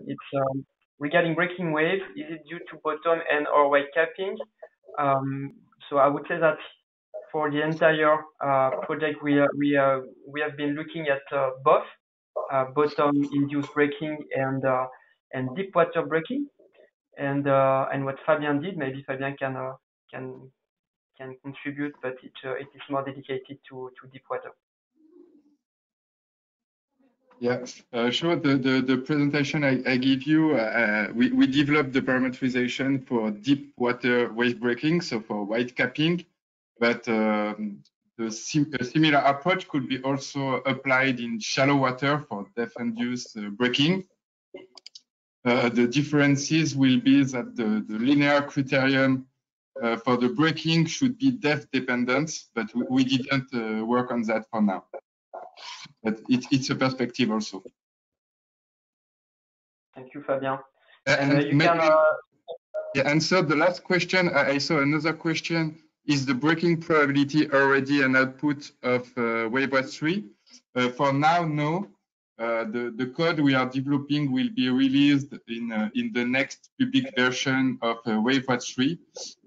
It's regarding breaking wave. Is it due to bottom and or wave capping? So I would say that for the entire project, we have been looking at both bottom induced braking and deep water braking. And what Fabien did, maybe Fabien can can contribute, but it is more dedicated to deep water. Yeah, sure. The presentation I give you, we developed the parameterization for deep water wave braking, so for wave capping, but a similar approach could be also applied in shallow water for depth-induced braking. The differences will be that the linear criterion for the braking should be depth dependent, but we didn't work on that for now. But it's a perspective also. Thank you, Fabien. And you can answer the last question. I saw another question. Is the braking probability already an output of WaveWatch 3? For now, no. The code we are developing will be released in the next public version of WaveWatch 3.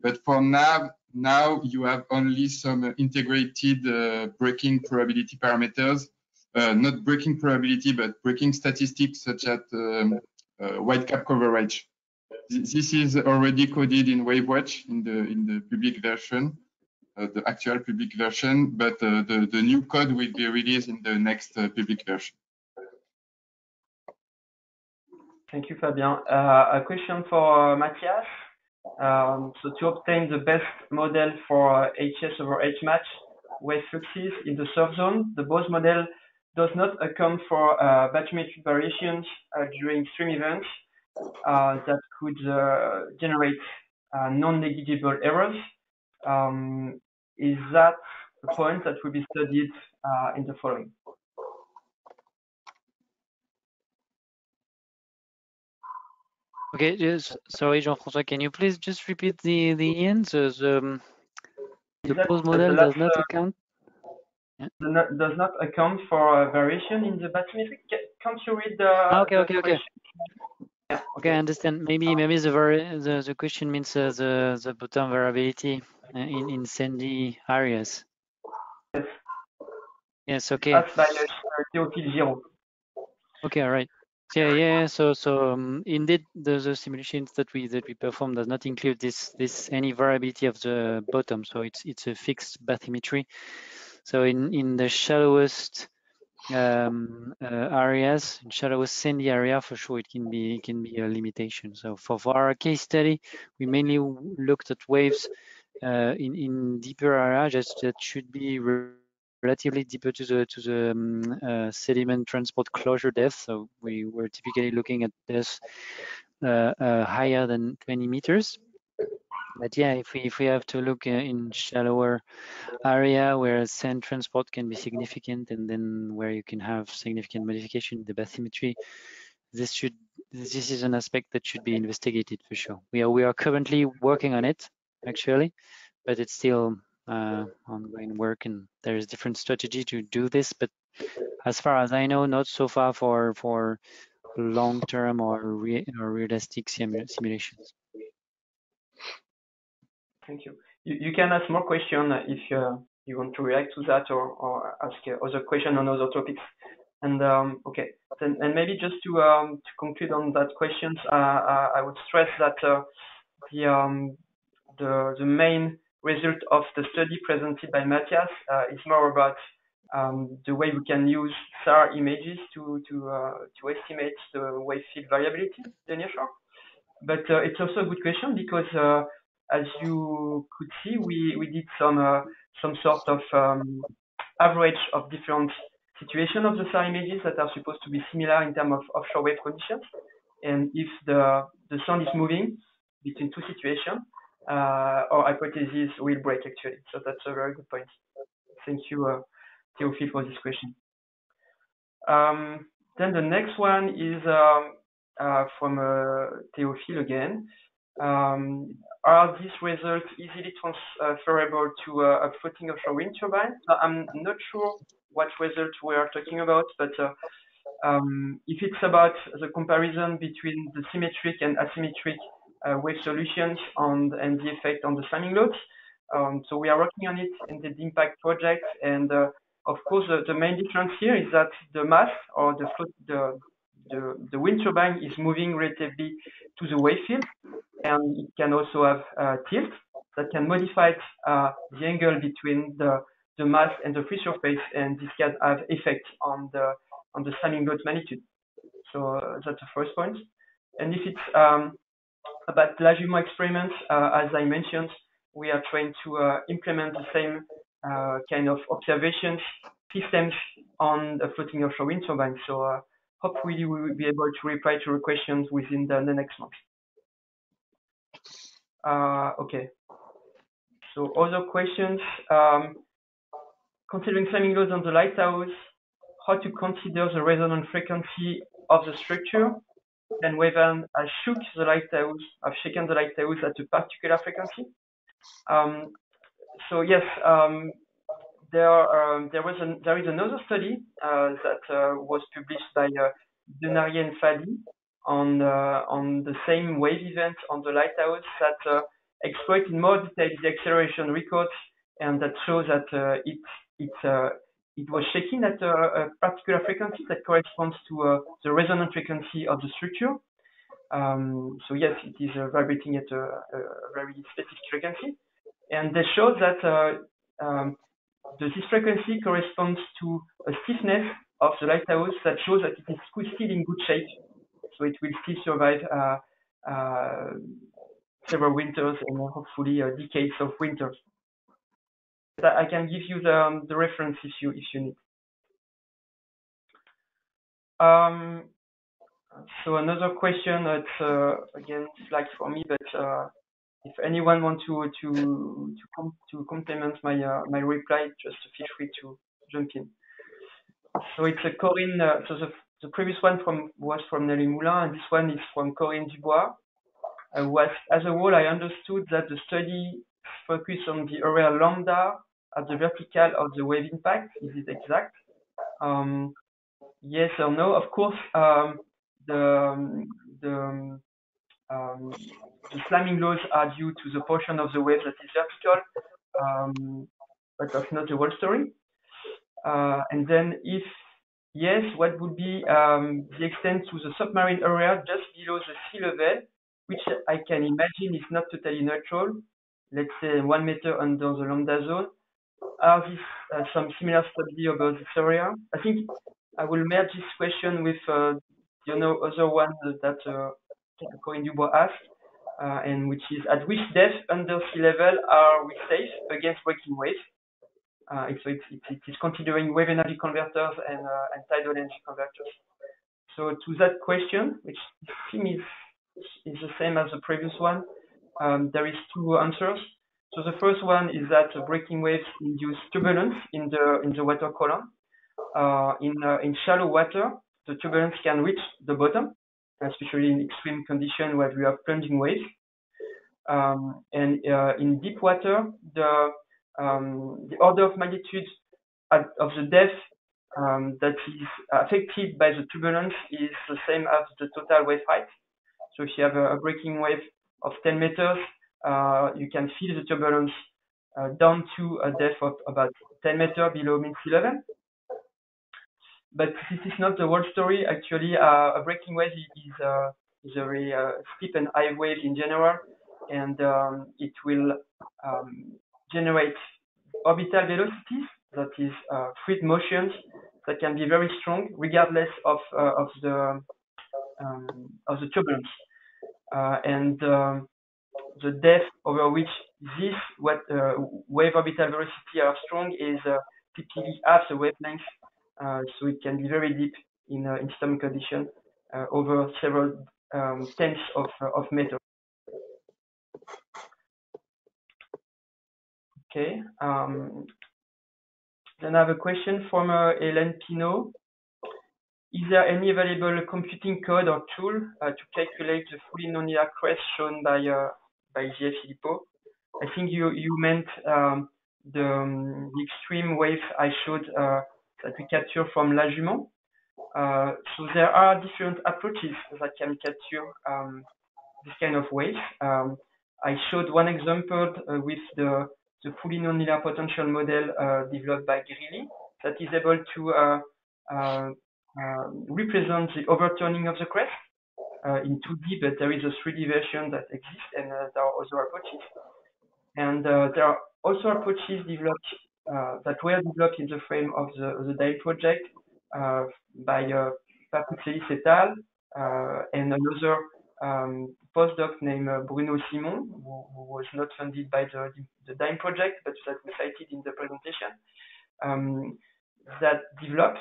But for now you have only some integrated braking probability parameters, not braking probability, but braking statistics such as white cap coverage. This is already coded in WaveWatch in the public version, the actual public version, but the new code will be released in the next public version. Thank you, Fabien. A question for Matthias. So to obtain the best model for HS over H match wave fluxes in the surf zone, the Bose model does not account for bathymetric variations during stream events that could generate non-negligible errors. Is that a point that will be studied in the following? Okay, just sorry, Jean-François, can you please just repeat the end? The Bose model does not account. Yeah. Does not account for variation in the bathymetric. Can't you read the? Okay. Yeah. Okay, I understand. Maybe the question means the bottom variability in sandy areas. Yes. Yes. Okay. That's by Théophile Giraud. Okay. All right. Yeah. So indeed, the simulations that we perform does not include this any variability of the bottom. So it's a fixed bathymetry. So in the shallowest areas, in shallowest sandy area, for sure it can be a limitation. So for our case study, we mainly looked at waves in deeper areas that should be relatively deeper to the sediment transport closure depth. So we were typically looking at this higher than 20 meters. But yeah, if we have to look in shallower area where sand transport can be significant, and then where you can have significant modification in the bathymetry, this is an aspect that should be investigated for sure. We are currently working on it actually, but it's still ongoing work, and there is different strategy to do this. But as far as I know, not so far for long-term or realistic simulations. Thank you. You can ask more questions if you want to react to that or ask other questions on other topics. And okay, and maybe just to conclude on that questions, I would stress that the main result of the study presented by Matthias is more about the way we can use SAR images to estimate the wave field variability in the nearshore. But it's also a good question because as you could see, we did some sort of average of different situations of the SAR images that are supposed to be similar in terms of offshore wave conditions. And if the sound is moving between two situations, our hypothesis will break actually. So that's a very good point. Thank you, Théophile, for this question. Then the next one is from Théophile again. Are these results easily transferable to a floating offshore wind turbine? I'm not sure what results we are talking about, but If it's about the comparison between the symmetric and asymmetric wave solutions and the effect on the slamming loads, so we are working on it in the impact project, and of course the main difference here is that the mass or the wind turbine is moving relatively to the wave field, and it can also have tilt that can modify the angle between the mass and the free surface, and this can have effect on the slamming load magnitude. So that's the first point. And if it's about Lajimo experiments, as I mentioned, we are trying to implement the same kind of observations systems on the floating offshore wind turbine. So hopefully we will be able to reply to your questions within the next month. Okay. So other questions, considering slamming loads on the lighthouse, how to consider the resonant frequency of the structure, and whether I shook the lighthouse, I've shaken the lighthouse at a particular frequency. So yes, there is another study that was published by Denari and Fadi on the same wave event on the lighthouse that exploit in more detail the acceleration records, and that shows that it was shaking at a particular frequency that corresponds to the resonant frequency of the structure. So yes, it is vibrating at a very specific frequency, and they show that this frequency corresponds to a stiffness of the lighthouse that shows that it is still in good shape, so it will still survive several winters and hopefully decades of winters. But I can give you the reference if you need. So another question that again flagged for me, but if anyone wants to complement my reply, just feel free to jump in. So it's a Corinne. So the previous one was from Nelly Moulin, and this one is from Corinne Dubois. As a whole, I understood that the study focused on the area lambda at the vertical of the wave impact. Is it exact? Yes or no? Of course, the slamming loads are due to the portion of the wave that is vertical, but that's not the whole story. And then if yes, what would be the extent to the submarine area just below the sea level, which I can imagine is not totally neutral, let's say 1 meter under the lambda zone. Are these some similar study about this area? I think I will merge this question with other one that Corinne Dubois asked, and which is at which depth under sea level are we safe against breaking waves? So it is considering wave energy converters and tidal energy converters. So to that question, which seems is the same as the previous one, there is two answers. So the first one is that breaking waves induce turbulence in the water column. In shallow water, the turbulence can reach the bottom, especially in extreme conditions where we have plunging waves. And in deep water, the order of magnitude of the depth that is affected by the turbulence is the same as the total wave height. So if you have a breaking wave of 10 meters, you can feel the turbulence down to a depth of about 10 meters below mean sea level. But this is not the whole story. Actually, a breaking wave is a very steep and high wave in general, and it will generate orbital velocities, that is fluid motions that can be very strong regardless of the turbulence, and the depth over which this wave orbital velocity are strong is typically half the wavelength, so it can be very deep in some conditions over several tenths of meters. Okay. Then I have a question from Hélène Pinault. Is there any available computing code or tool to calculate the fully nonlinear crest shown by J.F. Filippo? I think you meant the extreme wave I showed that we capture from Lajimo. So there are different approaches that can capture this kind of waves. I showed one example with the fully nonlinear potential model developed by Grilli that is able to represent the overturning of the crest in 2D, but there is a 3D version that exists, and there are other approaches. And there are also approaches developed that were developed in the frame of the DAIL project by Papoutselis et al. And another postdoc named Bruno Simon, who was not funded by the DAIL project, but that we cited in the presentation, that developed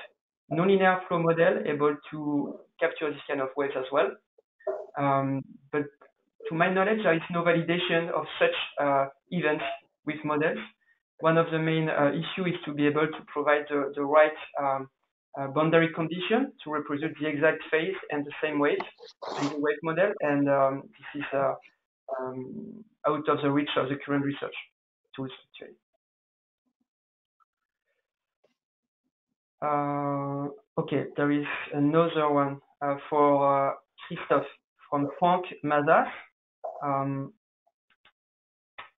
nonlinear flow model able to capture this kind of waves as well. But to my knowledge, there is no validation of such events with models. One of the main issues is to be able to provide the right boundary condition to reproduce the exact phase and the same wave in the wave model, and this is out of the reach of the current research tools actually. Okay, there is another one for Christophe from Frank Mazas.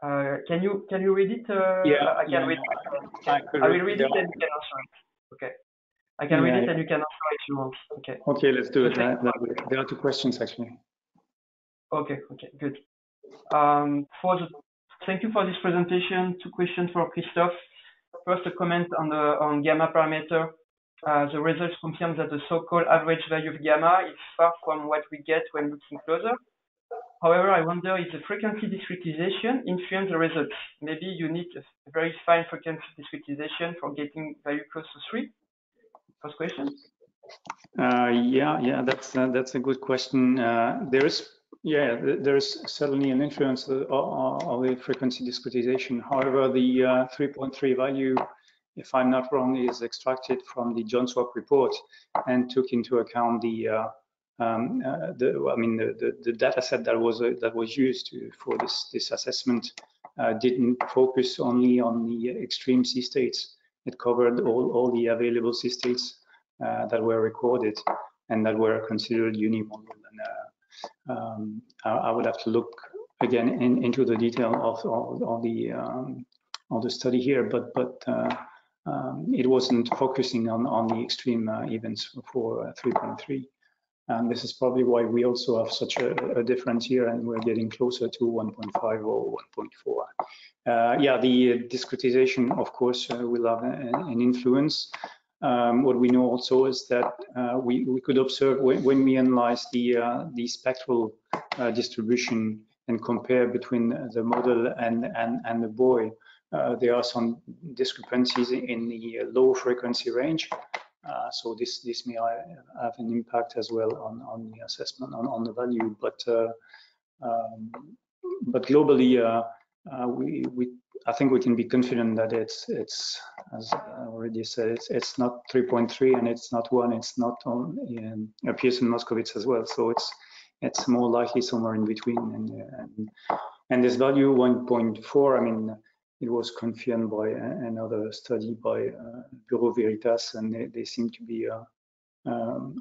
Can you read it? I can read it. I will read it and you can answer it. Okay. I can read it and you can answer if you want. Okay. Okay, let's do it. There are two questions actually. Okay, good. Thank you for this presentation. Two questions for Christophe. First, a comment on gamma parameter. The results confirm that the so-called average value of gamma is far from what we get when looking closer. However, I wonder if the frequency discretization influences the results. Maybe you need a very fine frequency discretization for getting value close to 3. First question. Yeah, that's a good question. There is certainly an influence of the frequency discretization. However, the 3.3 value, if I'm not wrong, is extracted from the John Swap report and took into account the data set that was used for this assessment. Didn't focus only on the extreme sea states. It covered all the available sea states that were recorded and that were considered unimodal. And I would have to look again into the detail of the study here, but it wasn't focusing on the extreme events for 3.3. And this is probably why we also have such a difference here, and we're getting closer to 1.5 or 1.4. Yeah, the discretization, of course, will have an influence. What we know also is that we could observe when we analyze the spectral distribution and compare between the model and the buoy, there are some discrepancies in the low frequency range. So this may have an impact as well on the assessment on the value, but globally I think we can be confident that it's as I already said, it's not 3.3 and it's not 1, it's not on Pearson-Moskowitz as well, so it's more likely somewhere in between, and this value 1.4, I mean, it was confirmed by another study by Bureau Veritas, and they seem to be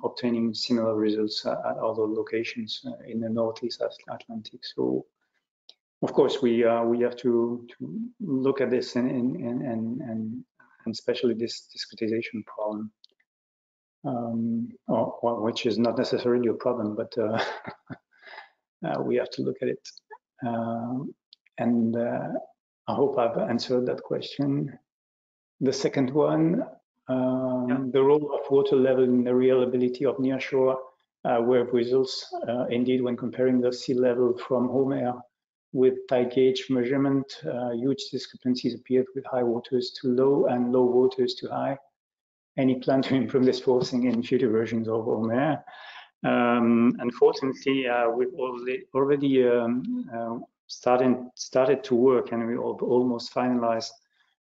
obtaining similar results at other locations in the Northeast Atlantic. So, of course, we have to look at this and especially this discretization problem, which is not necessarily a problem, but we have to look at it. I hope I've answered that question. The second one, the role of water level in the reliability of nearshore wave results. Indeed, when comparing the sea level from home air with tide gauge measurement, huge discrepancies appeared with high waters too low and low waters too high. Any plan to improve this forcing in future versions of home air? Unfortunately, we've already started to work, and we almost finalized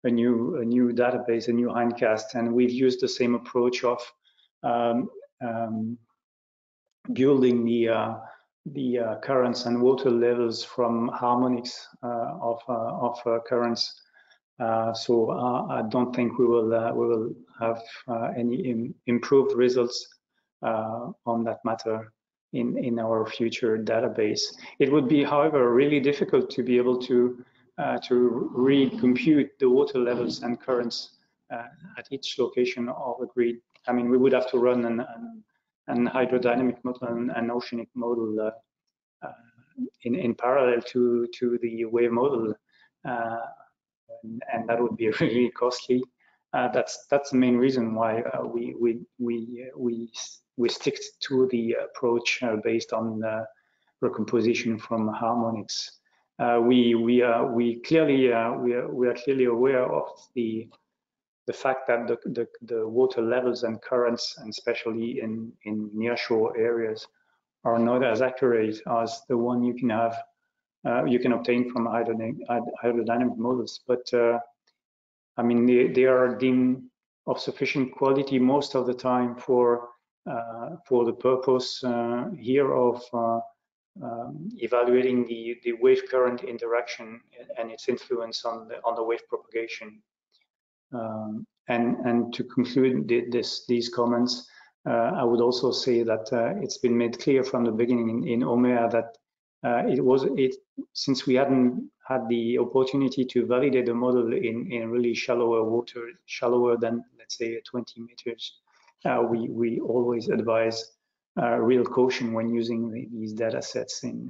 a new database, a new hindcast, and we've used the same approach of building the currents and water levels from harmonics of currents So I don't think we will have any improved results on that matter in our future database. It would be, however, really difficult to be able to recompute the water levels and currents at each location of the grid. I mean, we would have to run an hydrodynamic model and an oceanic model in parallel to the wave model, and that would be really costly. That's the main reason why we stick to the approach based on recomposition from harmonics. We are clearly aware of the fact that the water levels and currents, and especially in nearshore areas, are not as accurate as the one you can obtain from hydrodynamic models. But I mean, they are deemed of sufficient quality most of the time for the purpose here of evaluating the wave current interaction and its influence on the wave propagation. And to conclude these comments, I would also say that it's been made clear from the beginning in OMEA that since we hadn't had the opportunity to validate the model in really shallower water, shallower than, let's say, 20 meters, we always advise real caution when using these data sets in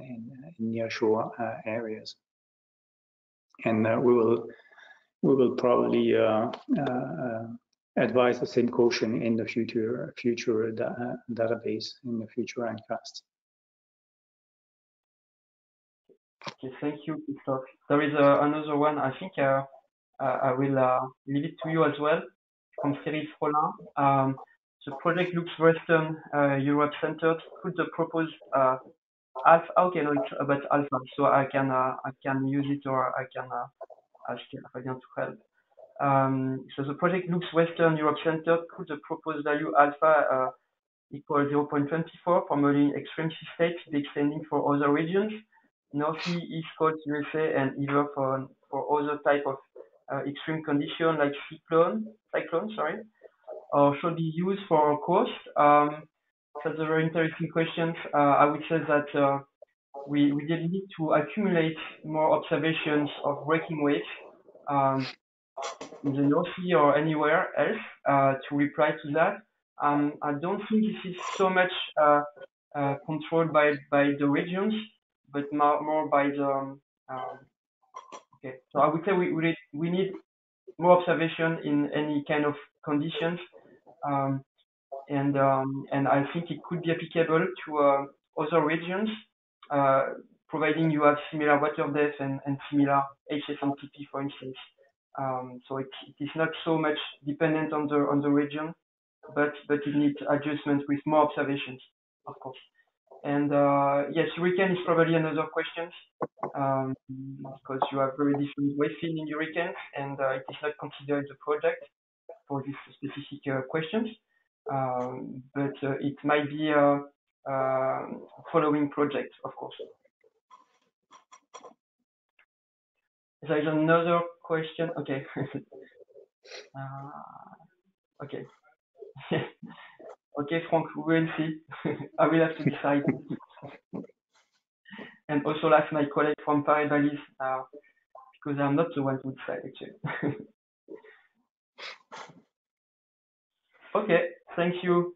nearshore areas. And we will probably advise the same caution in the future database, in the future ANCAST. Okay, thank you, Christophe. There is another one. I think I will leave it to you as well, from Cyril Frolin. The project looks Western Europe centered. Could the proposed alpha? Okay, no, it's about alpha, so I can use it, or I can ask Fabien to help. So the project looks Western Europe centered. Could the proposed value alpha equal 0.24 for modeling extreme sea states be extending for other regions, Northeast, East Coast USA, and either for other type of extreme condition like cyclone, or should be used for coast? That's a very interesting question. I would say that we did need to accumulate more observations of breaking waves in the North Sea or anywhere else to reply to that. I don't think this is so much controlled by the regions, but more by the okay. So I would say we need more observation in any kind of conditions, and I think it could be applicable to other regions, providing you have similar water depth and similar HS and TP, for instance. So it is not so much dependent on the region, but it needs adjustment with more observations, of course. And yes, hurricane is probably another question, because you have very different wave field in hurricanes, and it is not considered the project for these specific questions. But it might be a following project, of course. There is another question. Okay. Okay. Okay, Frank, we will see. I will have to decide. And also ask my colleague from Paris Balis, because I'm not the one who decide actually. Okay, thank you.